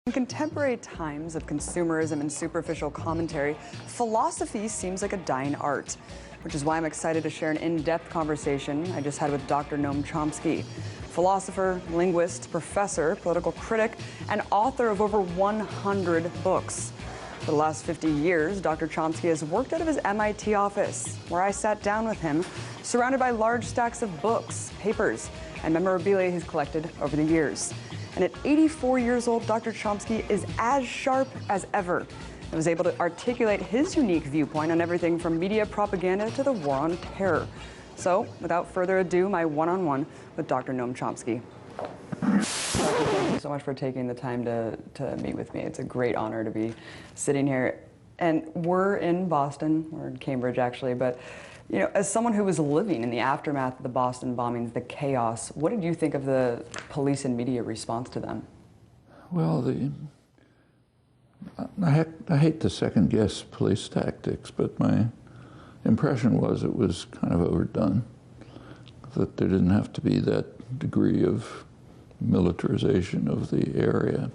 In contemporary times of consumerism and superficial commentary, philosophy seems like a dying art, which is why I'm excited to share an in-depth conversation I just had with Dr. Noam Chomsky, philosopher, linguist, professor, political critic, and author of over 100 books. For the last 50 years, Dr. Chomsky has worked out of his MIT office, where I sat down with him, surrounded by large stacks of books, papers, and memorabilia he's collected over the years. And at 84 years old, Dr. Chomsky is as sharp as ever and was able to articulate his unique viewpoint on everything from media propaganda to the war on terror. So, without further ado, my one-on-one with Dr. Noam Chomsky. Thank you so much for taking the time to meet with me. It's a great honor to be sitting here. And we're in Boston, or in Cambridge actually, but you know, as someone who was living in the aftermath of the Boston bombings, the chaos, what did you think of the police and media response to them? Well, I hate to second-guess police tactics, but my impression was it was kind of overdone, that there didn't have to be that degree of militarization of the area.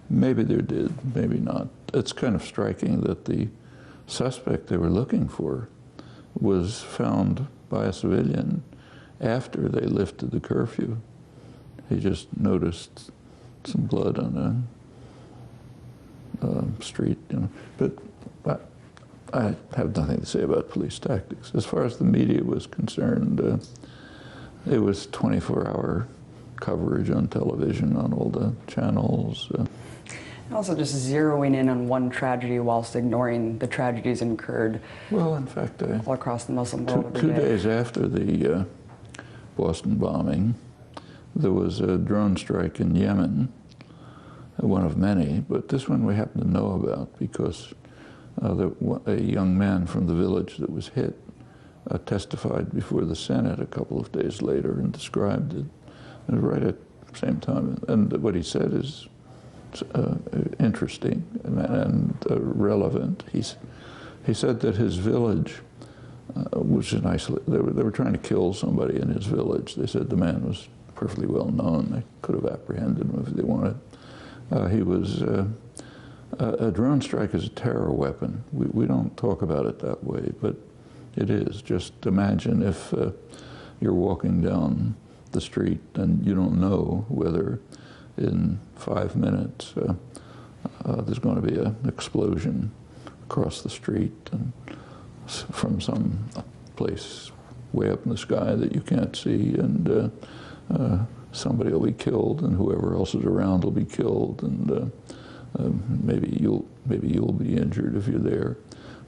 Maybe there did, maybe not. It's kind of striking that the suspect they were looking for was found by a civilian after they lifted the curfew. He just noticed some blood on a street, you know. But I have nothing to say about police tactics. As far as the media was concerned, it was 24-hour coverage on television, on all the channels. Also just zeroing in on one tragedy whilst ignoring the tragedies incurred. Well, in fact, all across the Muslim world every two day. days after the Boston bombing, there was a drone strike in Yemen, one of many, but this one we happen to know about because a young man from the village that was hit testified before the Senate a couple of days later and described it, and right at the same time. And what he said is interesting and relevant. He said that his village was an isolated. They were trying to kill somebody in his village. They said the man was perfectly well known. They could have apprehended him if they wanted. He was a drone strike is a terror weapon. We don't talk about it that way, but it is. Just imagine if you're walking down the street and you don't know whether in 5 minutes there's going to be an explosion across the street and from some place way up in the sky that you can't see, and somebody will be killed and whoever else is around will be killed, and maybe you'll be injured if you're there.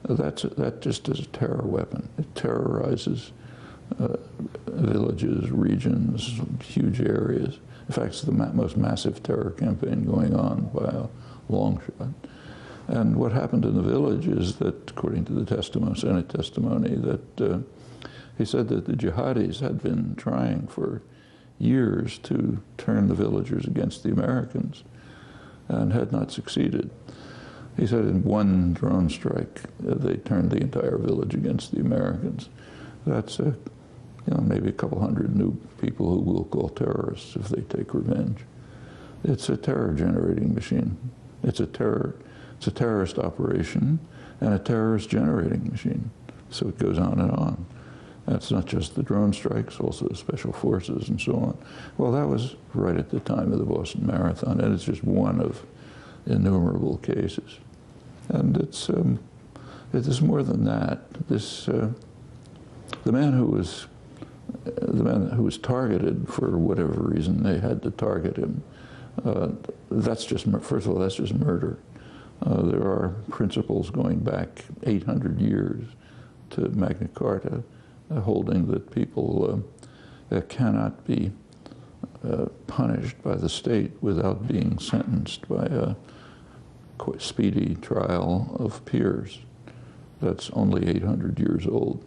That just is a terror weapon. It terrorizes villages, regions, huge areas. In fact, it's the most massive terror campaign going on by a long shot. And what happened in the village is that, according to the testimony, Senate testimony, that he said that the jihadis had been trying for years to turn the villagers against the Americans and had not succeeded. He said in one drone strike, they turned the entire village against the Americans. That's maybe a couple hundred new people who we'll call terrorists if they take revenge. It's a terror-generating machine. It's a terrorist operation and a terrorist-generating machine. So it goes on and on. That's not just the drone strikes, also the special forces and so on. Well, that was right at the time of the Boston Marathon, and it's just one of innumerable cases. And it is more than that. The man who was targeted for whatever reason they had to target him, that's just, first of all, that's just murder. There are principles going back 800 years to Magna Carta holding that people cannot be punished by the state without being sentenced by a speedy trial of peers. That's only 800 years old.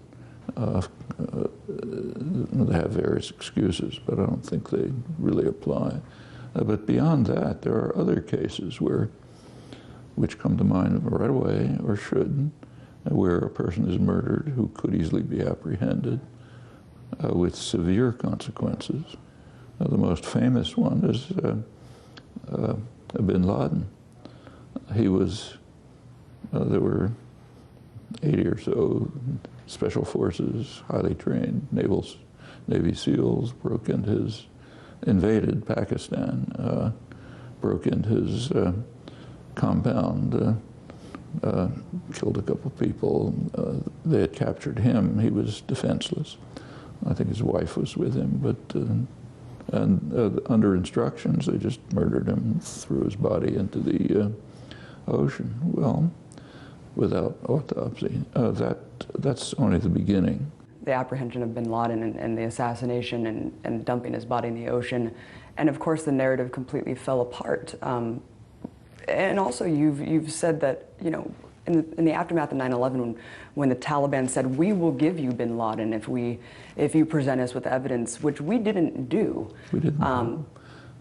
They have various excuses, but I don't think they really apply. But beyond that, there are other cases which come to mind right away, or should, where a person is murdered who could easily be apprehended with severe consequences. The most famous one is bin Laden. he was, there were 80 or so special forces, highly trained Navy SEALs invaded Pakistan, broke into his compound, killed a couple people. They had captured him. He was defenseless. I think his wife was with him, but under instructions, they just murdered him, threw his body into the ocean. Well, without autopsy. That's only the beginning. The apprehension of bin Laden and the assassination and dumping his body in the ocean, and of course the narrative completely fell apart. And also you've said that, you know, in the aftermath of 9/11, when the Taliban said, we will give you bin Laden if you present us with evidence, which we didn't do. We didn't.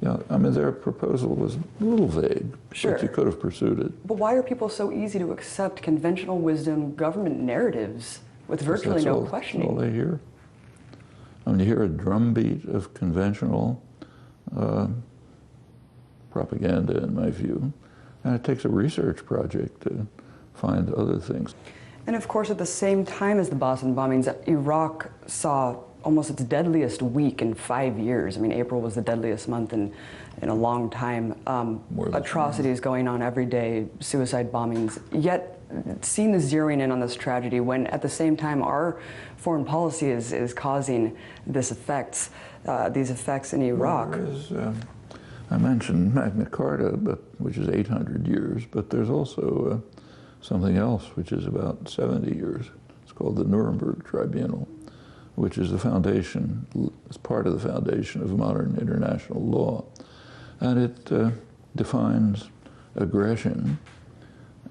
Yeah, I mean, their proposal was a little vague, sure, but you could have pursued it. But why are people so easy to accept conventional wisdom government narratives with virtually no questioning? That's all they hear. I mean, you hear a drumbeat of conventional propaganda, in my view, and it takes a research project to find other things. And of course, at the same time as the Boston bombings, Iraq saw almost its deadliest week in 5 years. I mean, April was the deadliest month in a long time. Atrocities going on every day, suicide bombings. Yet, seeing the zeroing in on this tragedy when at the same time our foreign policy is causing these effects in Iraq. Well, I mentioned Magna Carta, which is 800 years, but there's also something else which is about 70 years. It's called the Nuremberg Tribunal, which is the foundation, is part of the foundation of modern international law. And it defines aggression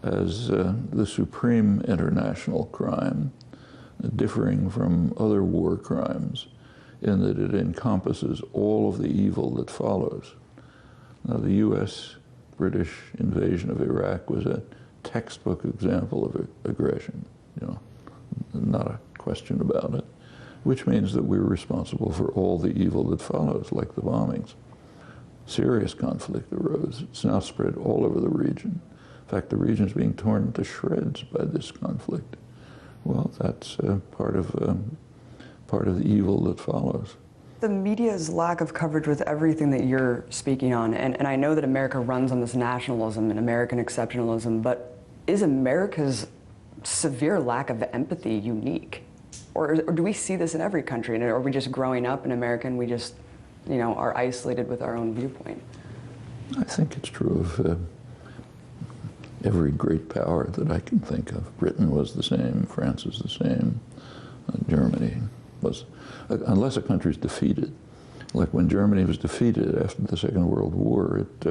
as the supreme international crime, differing from other war crimes in that it encompasses all of the evil that follows. Now, the U.S.-British invasion of Iraq was a textbook example of aggression, you know, not a question about it, which means that we're responsible for all the evil that follows, like the bombings. Serious conflict arose. It's now spread all over the region. In fact, the region is being torn to shreds by this conflict. Well, that's part of the evil that follows. The media's lack of coverage with everything that you're speaking on, and I know that America runs on this nationalism and American exceptionalism, but is America's severe lack of empathy unique? Or do we see this in every country? And are we just growing up in America and we just, you know, are isolated with our own viewpoint? I think it's true of every great power that I can think of. Britain was the same, France was the same, Germany was, unless a country's defeated. Like when Germany was defeated after the Second World War, it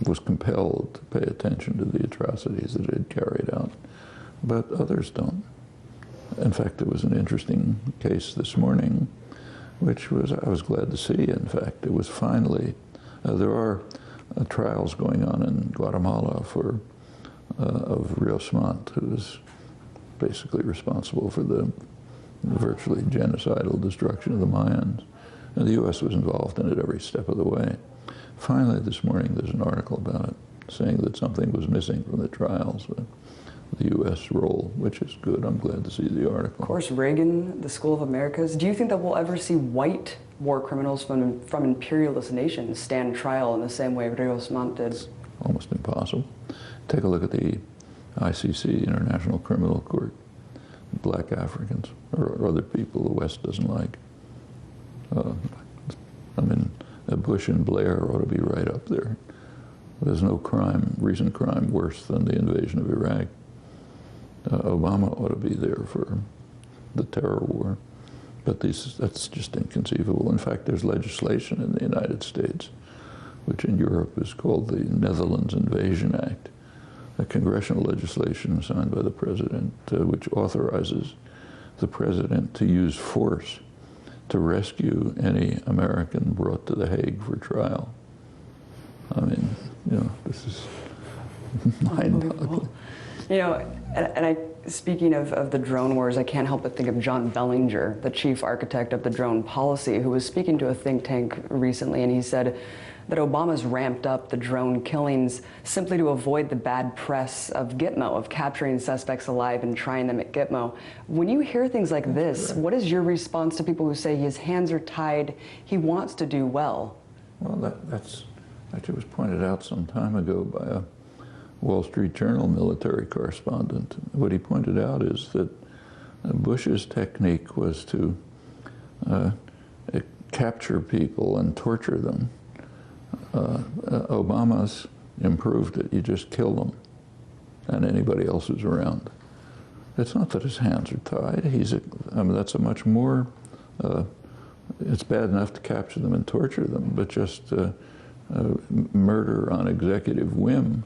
was compelled to pay attention to the atrocities that it had carried out, but others don't. In fact, there was an interesting case this morning, which I was glad to see, in fact. It was finally, there are trials going on in Guatemala of Rios Montt, who is basically responsible for the virtually genocidal destruction of the Mayans. And the U.S. was involved in it every step of the way. Finally, this morning, there's an article about it, saying that something was missing from the trials, the U.S. role, which is good. I'm glad to see the article. Of course, Reagan, the School of Americas. Do you think that we'll ever see white war criminals from imperialist nations stand trial in the same way Rios Montt did? It's almost impossible. Take a look at the ICC, International Criminal Court. Black Africans or other people the West doesn't like. I mean, Bush and Blair ought to be right up there. There's no recent crime worse than the invasion of Iraq. Obama ought to be there for the terror war. But that's just inconceivable. In fact, there's legislation in the United States, which in Europe is called the Netherlands Invasion Act, a congressional legislation signed by the president, which authorizes the president to use force to rescue any American brought to The Hague for trial. I mean, you know, this is mind-boggling. You know, speaking of the drone wars, I can't help but think of John Bellinger, the chief architect of the drone policy, who was speaking to a think tank recently, and he said, that Obama's ramped up the drone killings simply to avoid the bad press of Gitmo, of capturing suspects alive and trying them at Gitmo. When you hear things like this, what is your response to people who say his hands are tied, he wants to do well? Well, that's actually was pointed out some time ago by a Wall Street Journal military correspondent. What he pointed out is that Bush's technique was to capture people and torture them. Obama's improved it. You just kill them and anybody else who's around. It's not that his hands are tied. I mean, that's a much more, it's bad enough to capture them and torture them, but just murder on executive whim.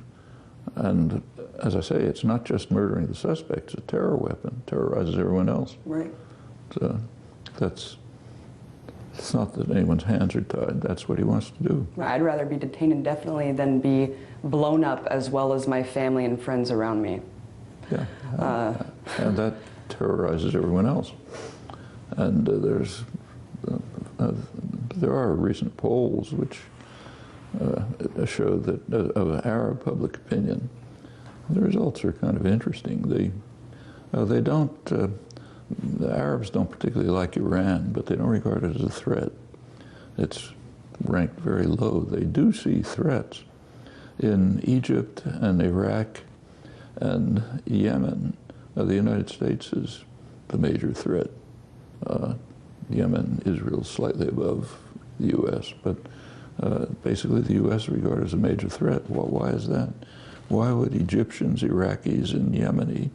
And as I say, it's not just murdering the suspect, it's a terror weapon, terrorizes everyone else. Right. So it's not that anyone's hands are tied, that's what he wants to do. I'd rather be detained indefinitely than be blown up as well as my family and friends around me. Yeah, and that terrorizes everyone else. And there are recent polls which show that of Arab public opinion, the results are kind of interesting. The Arabs don't particularly like Iran, but they don't regard it as a threat. It's ranked very low. They do see threats in Egypt and Iraq and Yemen. The United States is the major threat. Yemen, Israel, slightly above the U.S., but basically the U.S. is regarded as a major threat. Well, why is that? Why would Egyptians, Iraqis, and Yemeni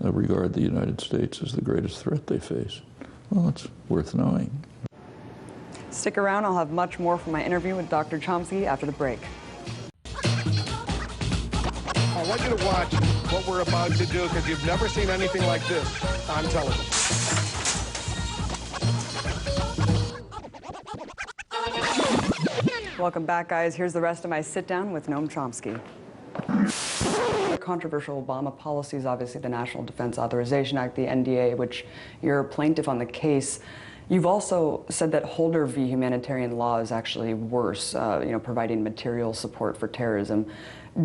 regard the United States as the greatest threat they face? Well, it's worth knowing. Stick around, I'll have much more from my interview with Dr. Chomsky after the break. I want you to watch what we're about to do because you've never seen anything like this on television. Welcome back, guys. Here's the rest of my sit-down with Noam Chomsky. The controversial Obama policy is obviously the National Defense Authorization Act, the NDA, which you're a plaintiff on the case. You've also said that Holder v. humanitarian law is actually worse, providing material support for terrorism.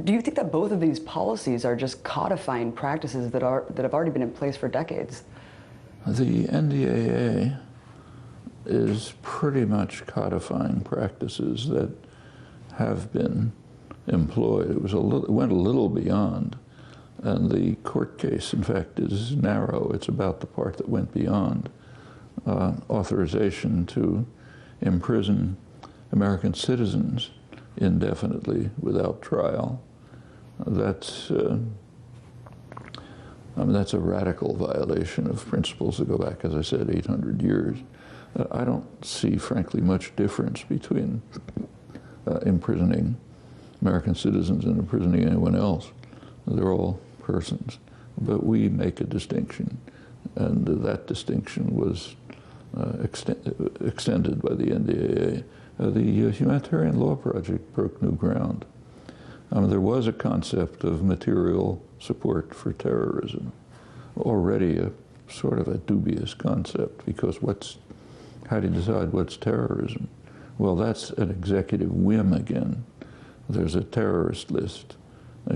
Do you think that both of these policies are just codifying practices that have already been in place for decades? The NDAA is pretty much codifying practices that have been employed. It went a little beyond, and the court case, in fact, is narrow. It's about the part that went beyond authorization to imprison American citizens indefinitely without trial. That's a radical violation of principles that go back, as I said, 800 years. I don't see, frankly, much difference between imprisoning American citizens and imprisoning anyone else. They're all persons. But we make a distinction, and that distinction was extended by the NDAA. The Humanitarian Law Project broke new ground. There was a concept of material support for terrorism, already a sort of a dubious concept, because how do you decide what's terrorism? Well, that's an executive whim again. There's a terrorist list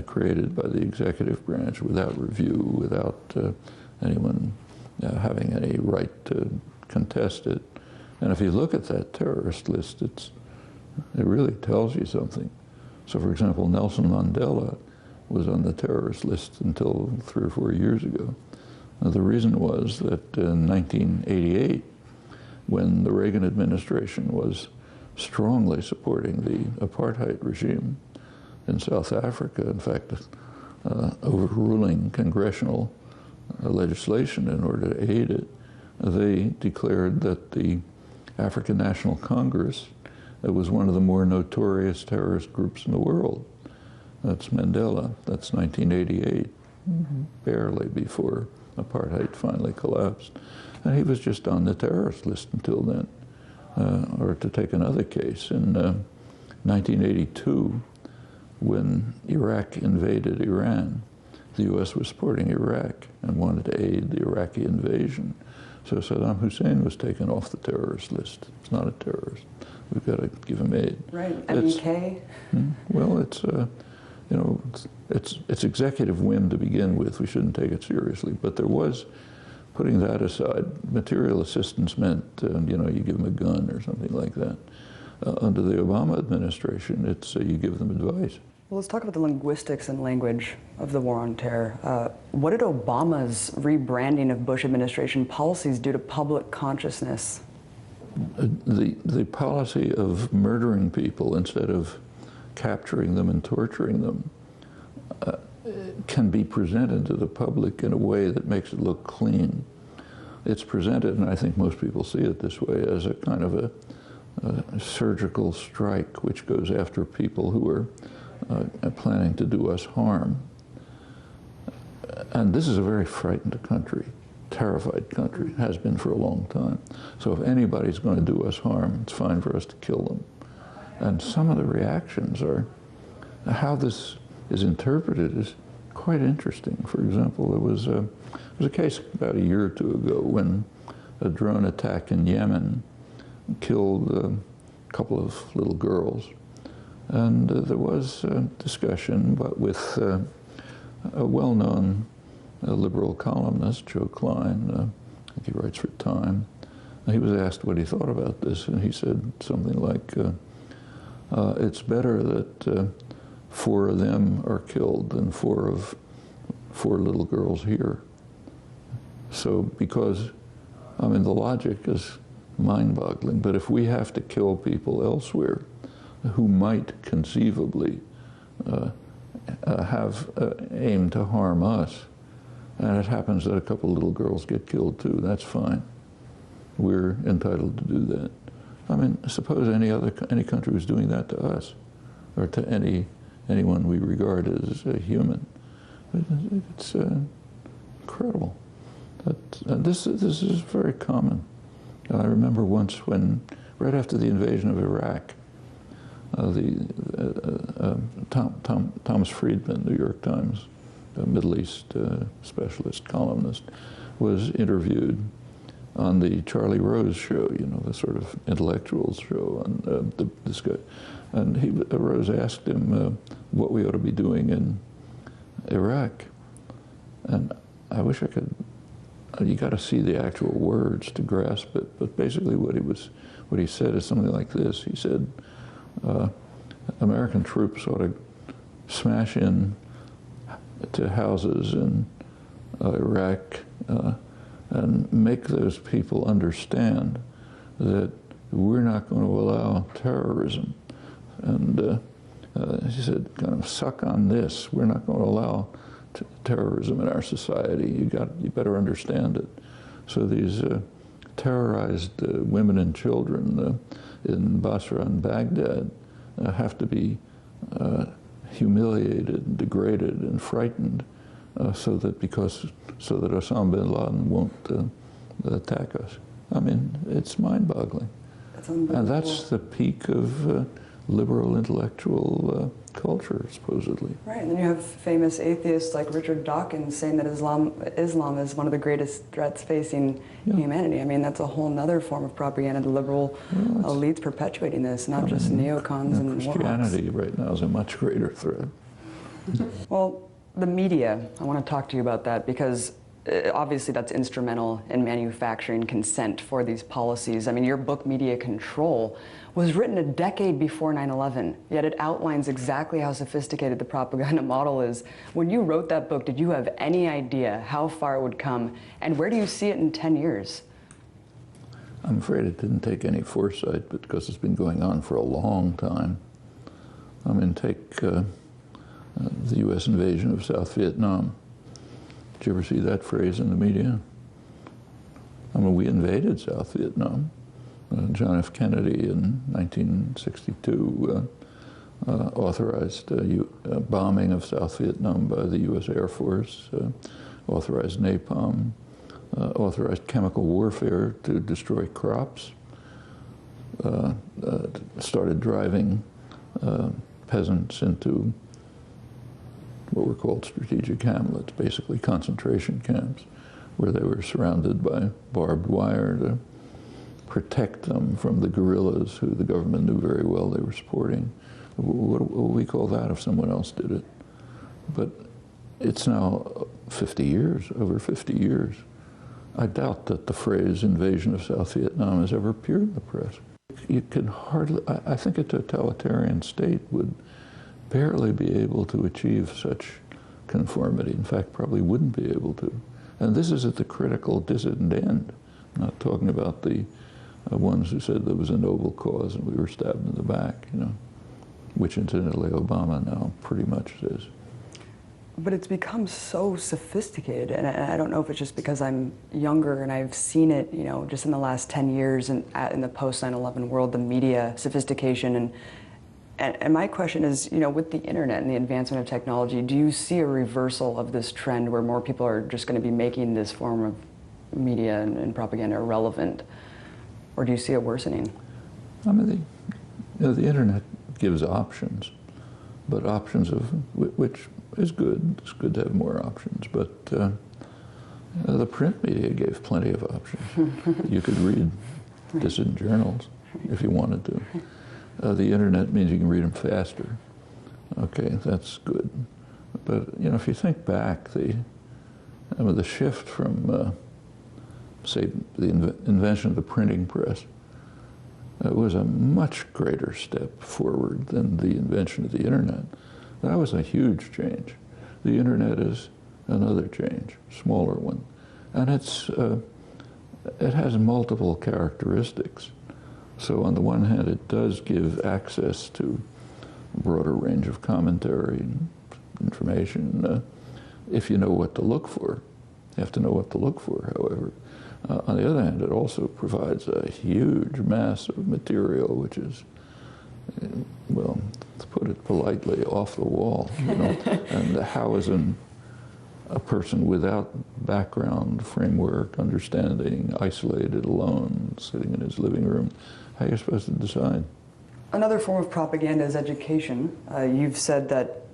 created by the executive branch without review, without anyone having any right to contest it. And if you look at that terrorist list, it really tells you something. So, for example, Nelson Mandela was on the terrorist list until 3 or 4 years ago. The reason was that in 1988, when the Reagan administration was strongly supporting the apartheid regime in South Africa, in fact, overruling congressional legislation in order to aid it, they declared that the African National Congress was one of the more notorious terrorist groups in the world. That's Mandela. That's 1988, barely before apartheid finally collapsed. And he was just on the terrorist list until then. Or to take another case, in 1982, when Iraq invaded Iran, the U.S. was supporting Iraq and wanted to aid the Iraqi invasion. So Saddam Hussein was taken off the terrorist list. It's not a terrorist. we've got to give them aid. Right, MEK? Well, it's, you know, it's executive whim to begin with. We shouldn't take it seriously. But there was, putting that aside, material assistance meant, you know, you give them a gun or something like that. Under the Obama administration, it's you give them advice. Well, let's talk about the linguistics and language of the war on terror. What did Obama's rebranding of Bush administration policies do to public consciousness? The policy of murdering people instead of capturing them and torturing them can be presented to the public in a way that makes it look clean. It's presented, and I think most people see it this way, as a kind of a surgical strike which goes after people who are planning to do us harm. And this is a very frightened country, terrified country, has been for a long time. So if anybody's going to do us harm, it's fine for us to kill them. And some of the reactions are, how this is interpreted is quite interesting. For example, there was a case about a year or two ago when a drone attack in Yemen killed a couple of little girls. And there was discussion but with a well-known liberal columnist, Joe Klein, I think he writes for Time. He was asked what he thought about this, and he said something like, it's better that 4 of them are killed than 4 little girls here. So because, I mean, the logic is mind-boggling, but if we have to kill people elsewhere who might conceivably have aimed to harm us, and it happens that a couple of little girls get killed too, that's fine. We're entitled to do that. I mean, suppose any country was doing that to us, or to anyone we regard as a human. It's incredible. This is very common. I remember once when, right after the invasion of Iraq, Thomas Friedman, New York Times, a Middle East specialist columnist, was interviewed on the Charlie Rose show, you know, the sort of intellectuals show, on this guy. And Rose asked him what we ought to be doing in Iraq. And I wish I could, you got to see the actual words to grasp it, but basically what he said is something like this. He said, American troops ought to smash in to houses in Iraq and make those people understand that we're not going to allow terrorism. And he said, kind of suck on this. We're not going to allow terrorism in our society. You better understand it. So these terrorized women and children in Basra and Baghdad have to be humiliated, and degraded, and frightened, so that Osama bin Laden won't attack us. I mean, it's mind-boggling. And that's the peak of liberal intellectual culture, supposedly. Right, and then you have famous atheists like Richard Dawkins saying that Islam is one of the greatest threats facing humanity. I mean, that's a whole other form of propaganda. The liberal elites perpetuating this, not just neocons and Christianity right now is a much greater threat. Well, the media, I want to talk to you about that because obviously that's instrumental in manufacturing consent for these policies. I mean, your book, Media Control, was written a decade before 9/11, yet it outlines exactly how sophisticated the propaganda model is. When you wrote that book, did you have any idea how far it would come, and where do you see it in 10 years? I'm afraid it didn't take any foresight, but because it's been going on for a long time. I mean, take the U.S. invasion of South Vietnam. Did you ever see that phrase in the media? I mean, we invaded South Vietnam. John F. Kennedy in 1962 authorized bombing of South Vietnam by the U.S. Air Force, authorized napalm, authorized chemical warfare to destroy crops, started driving peasants into what were called strategic hamlets, basically concentration camps, where they were surrounded by barbed wire to protect them from the guerrillas who the government knew very well they were supporting. What would we call that if someone else did it? But it's now 50 years, over 50 years. I doubt that the phrase invasion of South Vietnam has ever appeared in the press. You can hardly, I think a totalitarian state would barely be able to achieve such conformity. In fact, probably wouldn't be able to. And this is at the critical dissident end. I'm not talking about the ones who said there was a noble cause and we were stabbed in the back, you know, which incidentally Obama now pretty much says. But it's become so sophisticated, and I don't know if it's just because I'm younger and I've seen it, you know, just in the last 10 years and in the post-9/11 world, the media sophistication. And my question is, you know, with the internet and the advancement of technology, do you see a reversal of this trend where more people are just going to be making this form of media and propaganda irrelevant? Or do you see it worsening? I mean, the internet gives options, but options of which is good. It's good to have more options, but the print media gave plenty of options. You could read dissident journals if you wanted to. The internet means you can read them faster. Okay, that's good. But you know, if you think back, the shift from say the invention of the printing press was a much greater step forward than the invention of the internet. That was a huge change. The internet is another change, smaller one. And it has multiple characteristics. So on the one hand, it does give access to a broader range of commentary and information if you know what to look for. You have to know what to look for, however. On the other hand, it also provides a huge mass of material which is, well, to put it politely, off the wall, you know. And how is a person without background, framework, understanding, isolated, alone, sitting in his living room, how are you supposed to decide? Another form of propaganda is education. You've said that,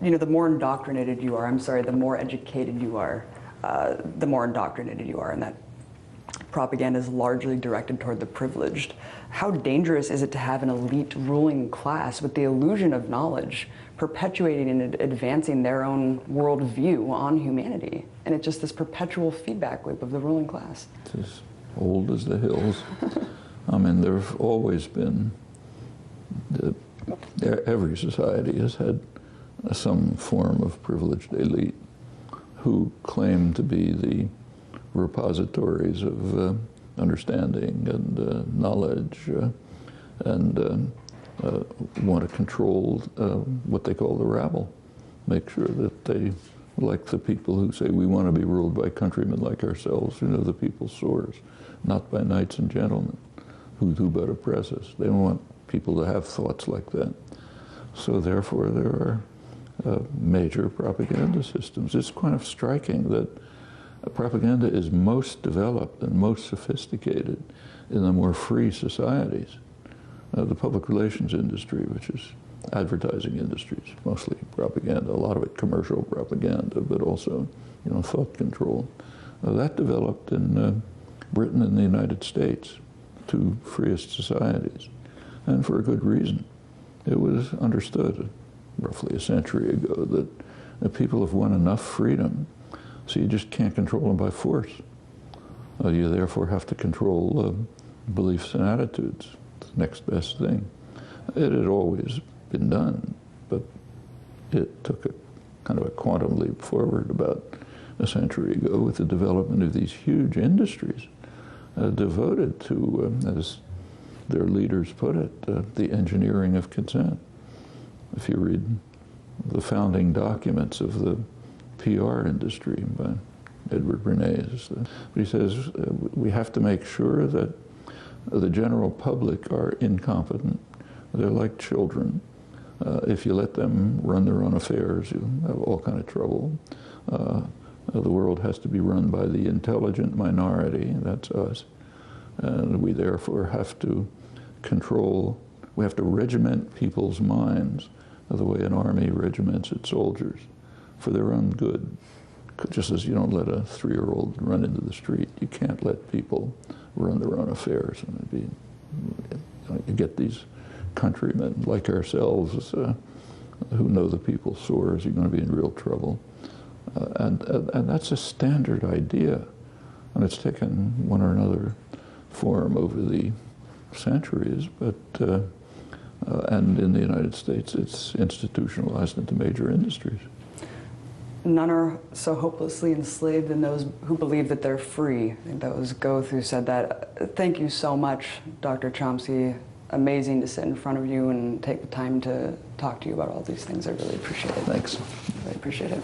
you know, the more indoctrinated you are, the more educated you are, the more indoctrinated you are, and that propaganda is largely directed toward the privileged. How dangerous is it to have an elite ruling class with the illusion of knowledge, perpetuating and advancing their own worldview on humanity? And it's just this perpetual feedback loop of the ruling class. It's as old as the hills. I mean, there have always been, every society has had some form of privileged elite who claim to be the repositories of understanding and knowledge and want to control what they call the rabble, make sure that they, like the people who say we want to be ruled by countrymen like ourselves who know the people's sores, not by knights and gentlemen who do but oppress us. They don't want people to have thoughts like that. So therefore there are major propaganda systems. It's kind of striking that propaganda is most developed and most sophisticated in the more free societies. The public relations industry, which is advertising industries, mostly propaganda, a lot of it commercial propaganda, but also, you know, thought control. That developed in Britain and the United States, two freest societies, and for a good reason. It was understood roughly a century ago that people have won enough freedom, so you just can't control them by force. You therefore have to control beliefs and attitudes. It's the next best thing. It had always been done, but it took a kind of a quantum leap forward about a century ago with the development of these huge industries devoted to, as their leaders put it, the engineering of consent. If you read the founding documents of the PR industry by Edward Bernays, he says we have to make sure that the general public are incompetent. They're like children. If you let them run their own affairs, you have all kind of trouble. The world has to be run by the intelligent minority, that's us. And we therefore have to control, we have to regiment people's minds the way an army regiments its soldiers for their own good. Just as you don't let a 3-year-old run into the street, you can't let people run their own affairs. And you get these countrymen like ourselves who know the people's sores, you're going to be in real trouble. And that's a standard idea. And it's taken one or another form over the centuries, but and in the United States, it's institutionalized into major industries. None are so hopelessly enslaved than those who believe that they're free. I think that was Goethe who said that. Thank you so much, Dr. Chomsky. Amazing to sit in front of you and take the time to talk to you about all these things. I really appreciate it. Thanks. I really appreciate it.